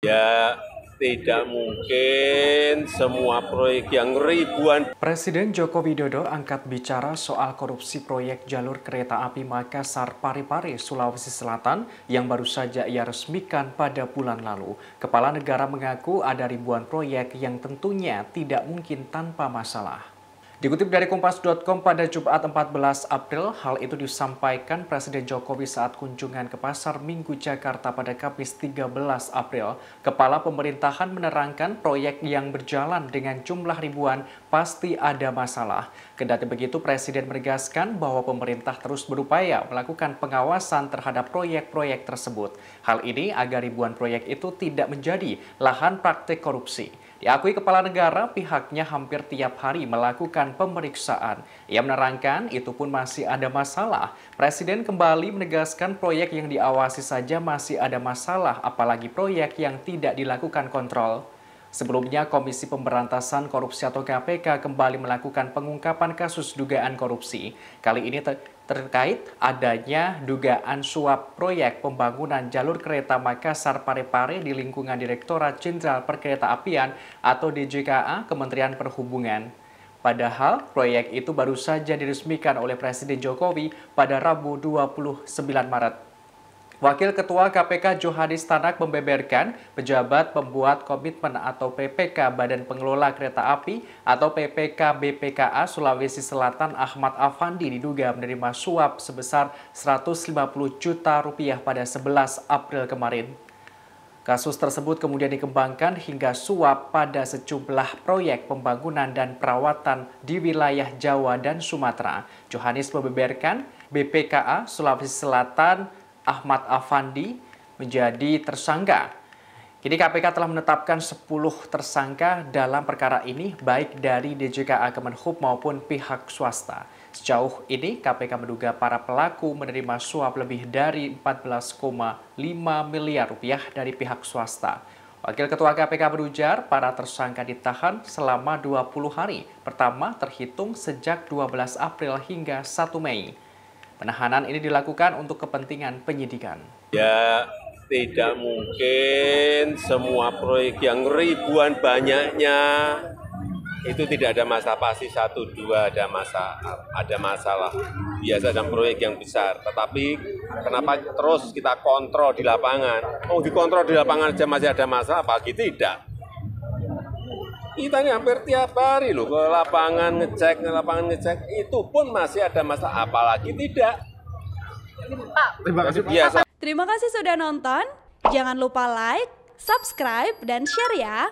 Ya, tidak mungkin semua proyek yang ribuan. Presiden Joko Widodo angkat bicara soal korupsi proyek jalur kereta api Makassar Parepare, Sulawesi Selatan yang baru saja ia resmikan pada bulan lalu. Kepala negara mengaku ada ribuan proyek yang tentunya tidak mungkin tanpa masalah. Dikutip dari Kompas.com pada Jumat 14 April, hal itu disampaikan Presiden Jokowi saat kunjungan ke Pasar Minggu Jakarta pada Kamis 13 April. Kepala pemerintahan menerangkan proyek yang berjalan dengan jumlah ribuan pasti ada masalah. Kendati begitu, Presiden menegaskan bahwa pemerintah terus berupaya melakukan pengawasan terhadap proyek-proyek tersebut. Hal ini agar ribuan proyek itu tidak menjadi lahan praktik korupsi. Diakui kepala negara, pihaknya hampir tiap hari melakukan pemeriksaan. Ia menerangkan itu pun masih ada masalah. Presiden kembali menegaskan proyek yang diawasi saja masih ada masalah, apalagi proyek yang tidak dilakukan kontrol. Sebelumnya, Komisi Pemberantasan Korupsi atau KPK kembali melakukan pengungkapan kasus dugaan korupsi. Kali ini terkait adanya dugaan suap proyek pembangunan jalur kereta Makassar Parepare di lingkungan Direktorat Jenderal Perkeretaapian atau DJKA Kementerian Perhubungan. Padahal proyek itu baru saja diresmikan oleh Presiden Jokowi pada Rabu 29 Maret. Wakil Ketua KPK Johanis Tanak membeberkan pejabat pembuat komitmen atau PPK Badan Pengelola Kereta Api atau PPK BPKA Sulawesi Selatan Ahmad Afandi diduga menerima suap sebesar 150 juta rupiah pada 11 April kemarin. Kasus tersebut kemudian dikembangkan hingga suap pada sejumlah proyek pembangunan dan perawatan di wilayah Jawa dan Sumatera. Johanis membeberkan BPKA Sulawesi Selatan Ahmad Afandi menjadi tersangka. Kini KPK telah menetapkan 10 tersangka dalam perkara ini baik dari DJKA Kemenhub maupun pihak swasta. Sejauh ini KPK menduga para pelaku menerima suap lebih dari 14,5 miliar rupiah dari pihak swasta. Wakil Ketua KPK berujar para tersangka ditahan selama 20 hari. Pertama terhitung sejak 12 April hingga 1 Mei. Penahanan ini dilakukan untuk kepentingan penyidikan. Ya, tidak mungkin semua proyek yang ribuan banyaknya itu tidak ada masalah, pasti 1-2 ada masalah. Biasa dalam proyek yang besar, tetapi kenapa terus kita kontrol di lapangan? Oh, dikontrol di lapangan aja masih ada masalah, apalagi tidak. Kita ini hampir tiap hari loh ke lapangan ngecek, itu pun masih ada masalah, apalagi tidak. Terima kasih, Pak. Biasa. Terima kasih sudah nonton. Jangan lupa like, subscribe, dan share ya.